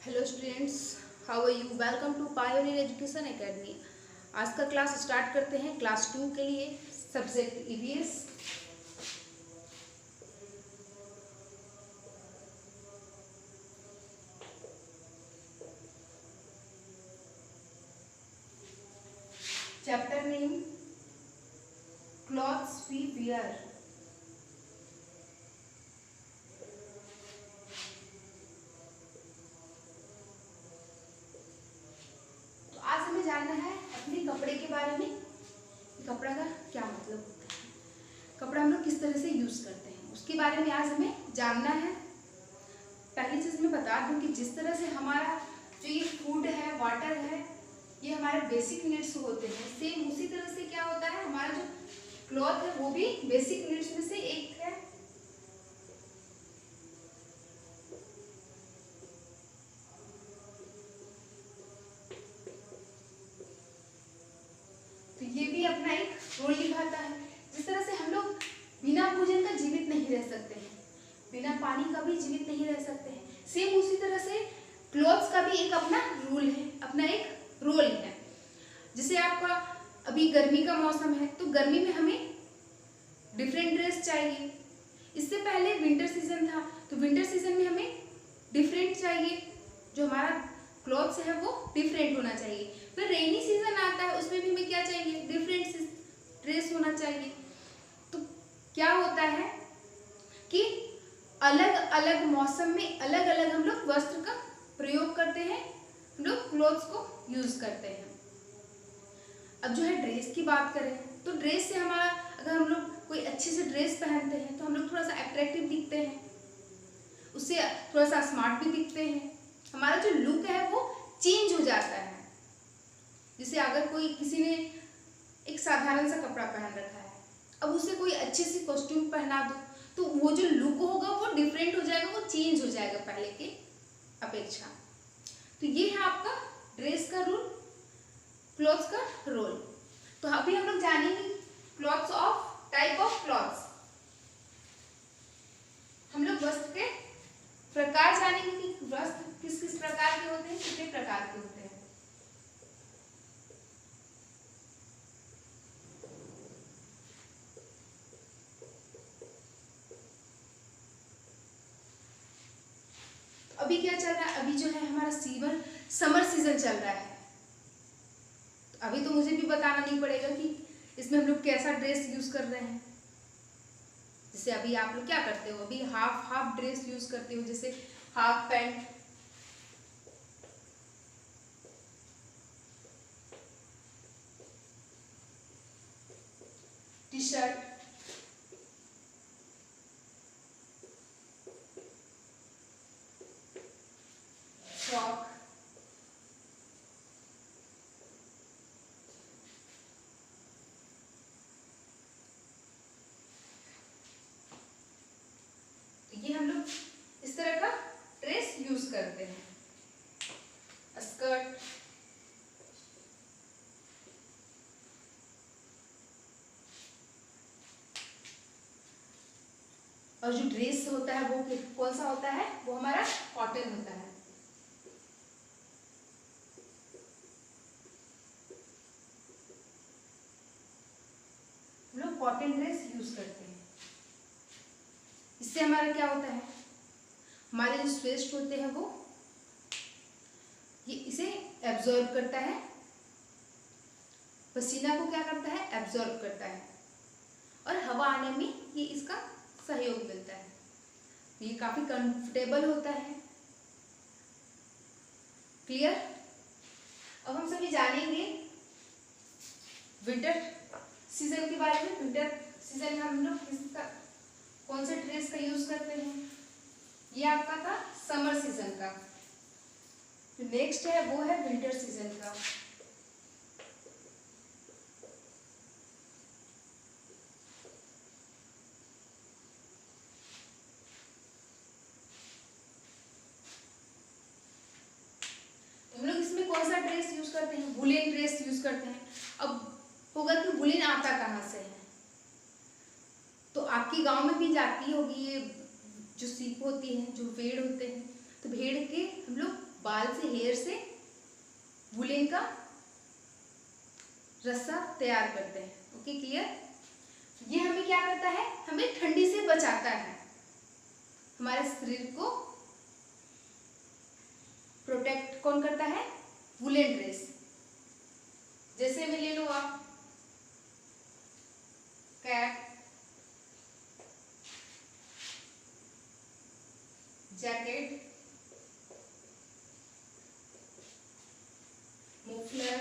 Hello students, how are you. Welcome to pioneer education academy. आज का class start करते हैं क्लास 2 के लिए, subject EVS. Chapter name clothes we wear. तो आज हमें जानना है अपने कपड़े के बारे में। कपड़ा का क्या मतलब होता है, कपड़ा हम लोग किस तरह से यूज करते हैं, उसके बारे में आज हमें जानना है। पहली चीज मैं बता दूं कि जिस तरह से हमारा जो ये फूड है, वाटर है, ये हमारे बेसिक नीड्स होते हैं, सेम उसी तरह से क्या होता है, हमारा जो क्लॉथ है वो भी बेसिक नीड्स में से एक है। तो ये भी अपना एक रोल निभाता है। जिस तरह से हम लोग बिना भोजन का जीवित नहीं रह सकते हैं, बिना पानी का भी जीवित नहीं रह सकते हैं, सेम उसी तरह से क्लॉथ्स का भी एक अपना रूल है, अपना एक रोल है। जैसे आपका अभी गर्मी का मौसम है तो गर्मी में हमें डिफरेंट ड्रेस चाहिए। इससे पहले विंटर सीजन था तो विंटर सीजन में हमें डिफरेंट चाहिए, जो हमारा क्लॉथ्स है वो डिफरेंट होना चाहिए। फिर रेनी सीजन आता है, उसमें भी हमें क्या चाहिए, डिफरेंट ड्रेस होना चाहिए। तो क्या होता है कि अलग अलग मौसम में अलग अलग हम लोग वस्त्र का प्रयोग करते हैं, हम लोग क्लॉथ्स को यूज करते हैं। अब जो है ड्रेस की बात करें तो ड्रेस से हमारा, अगर हम लोग कोई अच्छे से ड्रेस पहनते हैं तो हम लोग थोड़ा सा अट्रैक्टिव दिखते हैं, उससे थोड़ा सा स्मार्ट भी दिखते हैं, हमारा जो लुक है वो चेंज हो जाता है। जैसे अगर कोई किसी ने एक साधारण सा कपड़ा पहन रखा है, अब उसे कोई अच्छे से कॉस्ट्यूम पहना दो तो वो जो लुक होगा वो डिफरेंट हो जाएगा, वो चेंज हो जाएगा पहले के अपेक्षा। तो ये है आपका ड्रेस का रूल, क्लॉथ्स का रोल। तो अभी हम लोग जानेंगे clothes of type of clothes. हम लोग वस्त्र के प्रकार जानेंगे कि वस्त्र किस किस प्रकार के होते हैं, कितने प्रकार के होते हैं। अभी क्या चल रहा है, अभी जो है हमारा समर सीजन चल रहा है। तो अभी तो मुझे भी बताना नहीं पड़ेगा कि इसमें हम लोग कैसा ड्रेस यूज कर रहे हैं। जैसे अभी आप लोग क्या करते हो, अभी हाफ हाफ ड्रेस यूज करते हो, जैसे half pant, T shirt, frock, ये हम लोग इस तरह का ड्रेस यूज करते हैं। स्कर्ट, और जो ड्रेस होता है वो कौन सा होता है, वो हमारा कॉटन होता है। हम लोग कॉटन ड्रेस यूज करते हैं। इससे हमारा क्या होता है, हमारे जो स्वेस्ट होते हैं वो ये इसे एब्जॉर्ब करता है, पसीना को क्या करता है, एब्जॉर्ब करता है, और हवा आने में ये इसका सहयोग मिलता है। तो ये काफी कंफर्टेबल होता है। क्लियर। अब हम सभी जानेंगे विंटर सीजन के बारे में। विंटर सीजन में हम लोग किसका, कौन से ड्रेस का यूज करते हैं। ये आपका था समर सीजन का। जो नेक्स्ट है वो है विंटर सीजन का। हम लोग इसमें कौन सा ड्रेस यूज करते हैं, वुलेन ड्रेस यूज करते हैं। अब होगा कि वुलेन आता कहाँ से है, तो आपके गांव में भी जाती होगी ये जो सीप होती है, जो भेड़ होते हैं, तो भेड़ के हम लोग बाल से, हेयर से वुलेन का रस्सा तैयार करते हैं। Okay, clear? ये हमें क्या करता है, हमें ठंडी से बचाता है, हमारे शरीर को प्रोटेक्ट कौन करता है, वुलेन ड्रेस। जैसे में ले लो आप कैप, जैकेट, मफलर,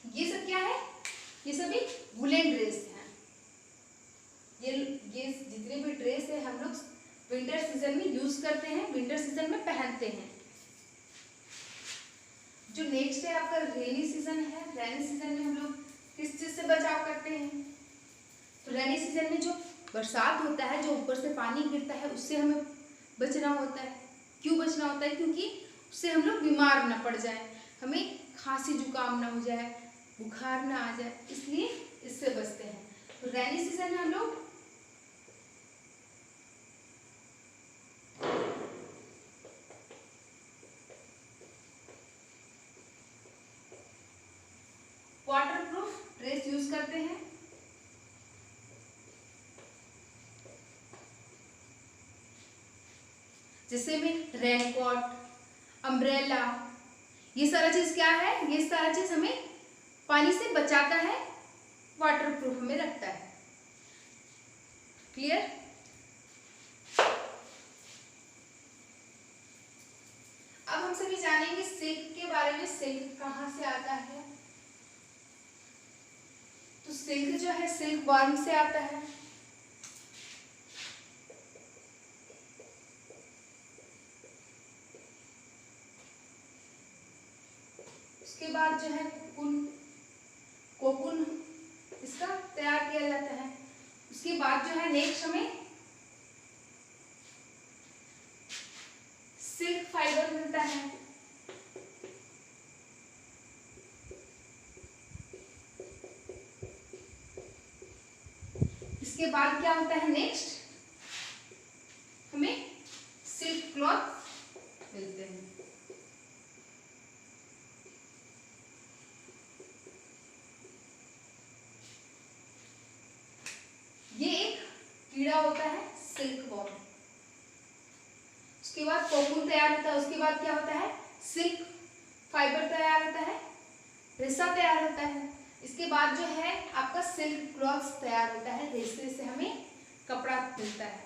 ये सब क्या है, ये सभी वुलेन ड्रेस हैं। ये जितने भी ड्रेस है हम लोग विंटर सीजन में यूज करते हैं, विंटर सीजन में पहनते हैं। जो नेक्स्ट है आपका रेनी सीजन है, रेनी सीजन में हम लोग किस चीज से बचाव करते हैं, तो रेनी सीजन में जो बरसात होता है, जो ऊपर से पानी गिरता है, उससे हमें बचना होता है। क्यों बचना होता है, क्योंकि उससे हम लोग बीमार ना पड़ जाए, हमें खांसी जुकाम ना हो जाए, बुखार ना आ जाए, इसलिए इससे बचते हैं। तो रेनी सीजन में हम लोग वाटरप्रूफ ड्रेस यूज करते हैं। जैसे में रेनकोट, अम्ब्रेला, ये सारा चीज क्या है, ये सारा चीज हमें पानी से बचाता है, वाटरप्रूफ में रखता है। क्लियर? अब हम सभी जानेंगे सिल्क के बारे में, सिल्क कहाँ से आता है। तो सिल्क जो है सिल्क वर्म से आता है। उसके बाद जो है कोकून इसका तैयार किया जाता है। उसके बाद जो है नेक्स्ट हमें सिल्क फाइबर मिलता है। इसके बाद क्या होता है, नेक्स्ट हमें सिल्क क्लॉथ मिलते हैं। ये एक कीड़ा होता है सिल्क वॉर्म। उसके बाद कोकून तैयार होता है। उसके बाद क्या होता है, सिल्क फाइबर तैयार होता है, रेशा तैयार होता है। इसके बाद जो है आपका सिल्क क्लॉथ तैयार होता है, रेशे से हमें कपड़ा मिलता है।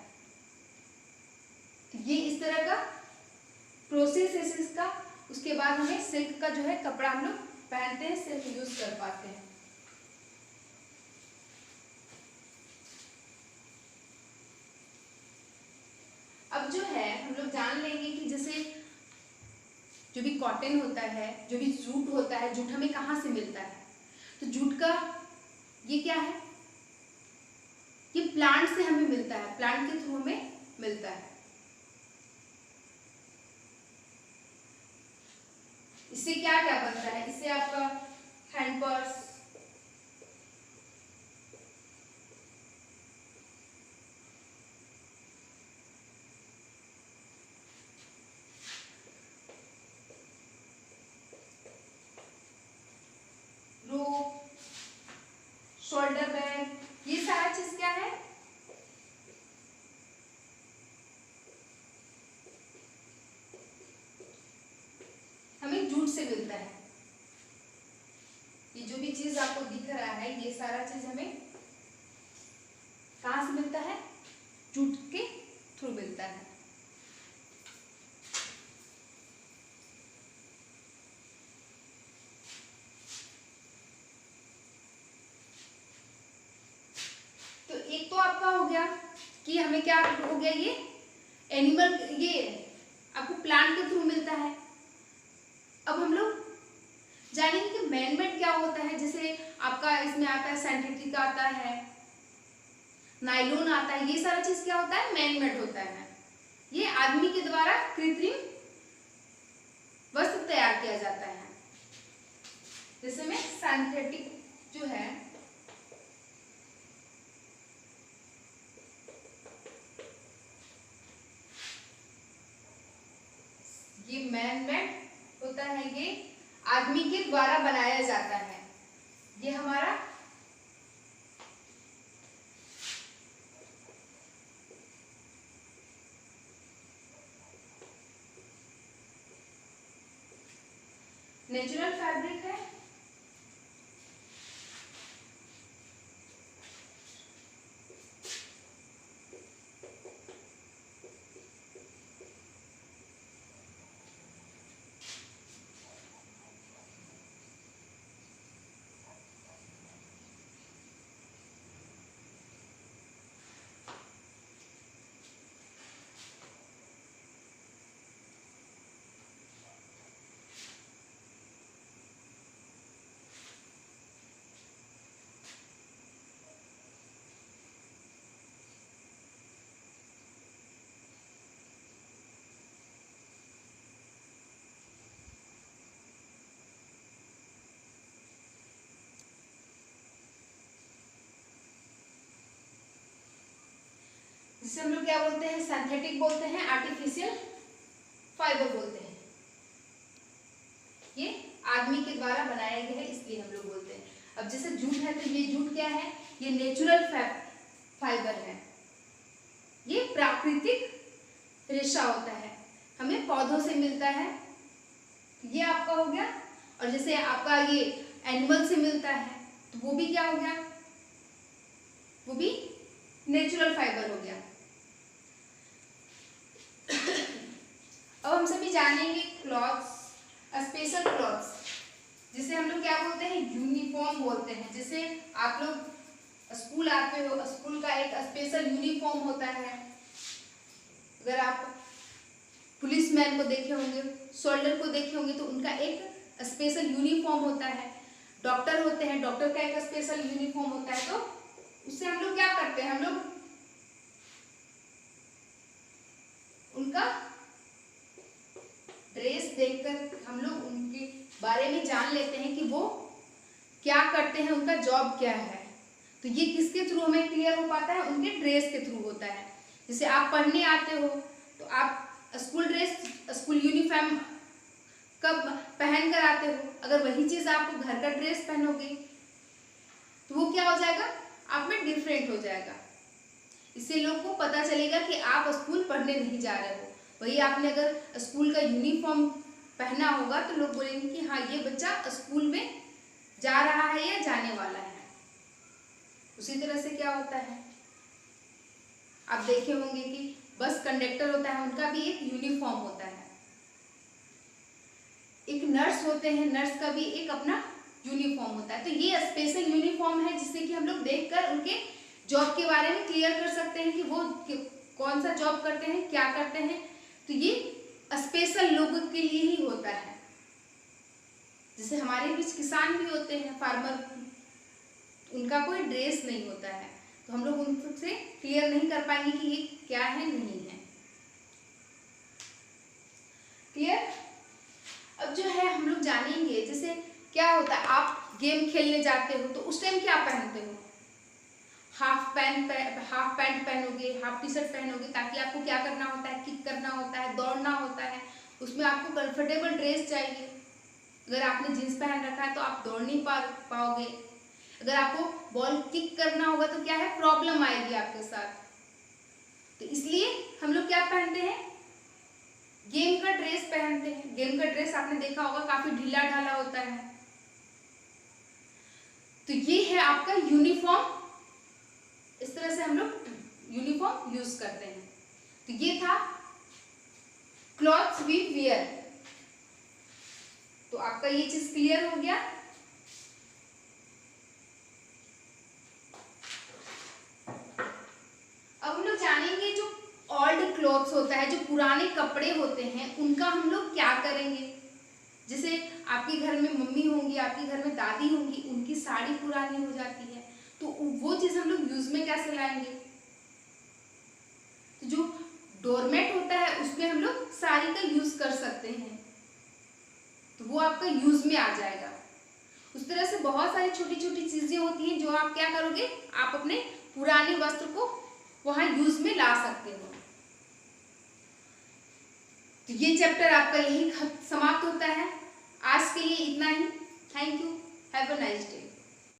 ये इस तरह का प्रोसेस है इसका। उसके बाद हमें सिल्क का जो है कपड़ा हम लोग पहनते हैं, सिल्क यूज कर पाते हैं। अब जो है हम लोग जान लेंगे कि जैसे जो भी कॉटन होता है, जो भी जूट होता है, जूट हमें कहाँ से मिलता है। तो जूट का ये क्या है, ये प्लांट से हमें मिलता है, प्लांट के थ्रू हमें मिलता है। इससे क्या क्या बनता है, इससे आपका हैंड पर्स, रोप, शोल्डर बैग, ये सारा चीज क्या है, हमें जूट से मिलता है। ये जो भी चीज आपको दिख रहा है, ये सारा चीज हमें कहाँ से मिलता है, जूट के थ्रू मिलता है। तो एक तो आपका हो गया कि हमें क्या हो गया, ये एनिमल, ये आपको प्लांट के थ्रू मिलता है। अब हम लोग जानेंगे कि मैनमेड क्या होता है। जैसे आपका इसमें आता है सिंथेटिक आता है, नायलॉन आता है, ये सारा चीज क्या होता है, मैनमेड होता है। ये आदमी के द्वारा कृत्रिम वस्त्र तैयार किया जाता है। जैसे में सिंथेटिक जो है ये मैन मेड होता है, ये आदमी के द्वारा बनाया जाता है। ये हमारा नेचुरल फैब्रिक है। जिसे हम लोग क्या बोलते हैं, सिंथेटिक बोलते हैं, आर्टिफिशियल फाइबर बोलते हैं। ये आदमी के द्वारा बनाया गया है इसलिए हम लोग बोलते हैं। अब जैसे जूट है तो ये जूट क्या है, ये नेचुरल फाइबर है, ये प्राकृतिक रेशा होता है, हमें पौधों से मिलता है। ये आपका हो गया। और जैसे आपका ये एनिमल से मिलता है तो वो भी क्या हो गया, वो भी नेचुरल फाइबर हो गया। अब हम सभी जानेंगे क्लॉथ्स, स्पेशल क्लॉथ्स, जिसे हम लोग क्या बोलते हैं, यूनिफॉर्म बोलते हैं। जैसे आप लोग स्कूल आते हो, स्कूल का एक स्पेशल यूनिफॉर्म होता है। अगर आप पुलिसमैन को देखे होंगे, सोल्जर को देखे होंगे तो उनका एक स्पेशल यूनिफॉर्म होता है। डॉक्टर होते हैं, डॉक्टर का एक स्पेशल यूनिफॉर्म होता है। तो उससे हम लोग क्या करते हैं, हम लोग उनका ड्रेस देखकर हम लोग उनके बारे में जान लेते हैं कि वो क्या करते हैं, उनका जॉब क्या है। तो ये किसके थ्रू हमें क्लियर हो पाता है, उनके ड्रेस के थ्रू होता है। जैसे आप पढ़ने आते हो तो आप स्कूल ड्रेस, स्कूल यूनिफॉर्म कब पहन कर आते हो, अगर वही चीज आप घर का ड्रेस पहनोगे तो वो क्या हो जाएगा, आप में डिफरेंट हो जाएगा। इससे लोग को पता चलेगा कि आप स्कूल पढ़ने नहीं जा रहे हो। वही आपने अगर स्कूल का यूनिफॉर्म पहना होगा तो लोग बोलेंगे कि हाँ ये बच्चा स्कूल में जा रहा है या जाने वाला है। उसी तरह से क्या होता है, आप देखे होंगे कि बस कंडक्टर होता है, उनका भी एक यूनिफॉर्म होता है। एक नर्स होते हैं, नर्स का भी एक अपना यूनिफॉर्म होता है। तो ये स्पेशल यूनिफॉर्म है जिससे कि हम लोग देखकर उनके जॉब के बारे में क्लियर कर सकते हैं कि वो कौन सा जॉब करते हैं, क्या करते हैं। तो ये स्पेशल लोगों के लिए ही होता है। जैसे हमारे बीच किसान भी होते हैं, फार्मर, उनका कोई ड्रेस नहीं होता है, तो हम लोग उनसे क्लियर नहीं कर पाएंगे कि ये क्या है, नहीं है। क्लियर। अब जो है हम लोग जानेंगे जैसे क्या होता है, आप गेम खेलने जाते हो तो उस टाइम क्या पहनते हो, हाफ पैंट पहनोगे, हाफ टी शर्ट पहनोगे, ताकि आपको क्या करना होता है, किक करना होता है, दौड़ना होता है। उसमें आपको कंफर्टेबल ड्रेस चाहिए। अगर आपने जीन्स पहन रखा है तो आप दौड़ नहीं पाओगे। अगर आपको बॉल किक करना होगा तो क्या है, प्रॉब्लम आएगी आपके साथ। तो इसलिए हम लोग क्या पहनते हैं, गेम का ड्रेस पहनते हैं। गेम का ड्रेस आपने देखा होगा काफी ढीला ढाला होता है। तो ये है आपका यूनिफॉर्म। इस तरह से हम लोग यूनिफॉर्म यूज करते हैं। तो ये था क्लॉथ्स वी वियर। तो आपका ये चीज क्लियर हो गया। अब हम लोग जानेंगे जो ओल्ड क्लॉथ्स होता है, जो पुराने कपड़े होते हैं, उनका हम लोग क्या करेंगे। जैसे आपके घर में मम्मी होंगी, आपके घर में दादी होंगी, उनकी साड़ी पुरानी हो जाती है, तो वो चीज हम लोग यूज में कैसे लाएंगे। तो जो डोरमेट होता है उसमें हम लोग साड़ी का यूज कर सकते हैं। तो वो आपका यूज में आ जाएगा। उस तरह से बहुत सारी छोटी छोटी चीजें होती हैं जो आप क्या करोगे, आप अपने पुराने वस्त्र को वहां यूज में ला सकते हो। तो ये चैप्टर आपका यही समाप्त होता है। आज के लिए इतना ही। Thank you. Have a nice day.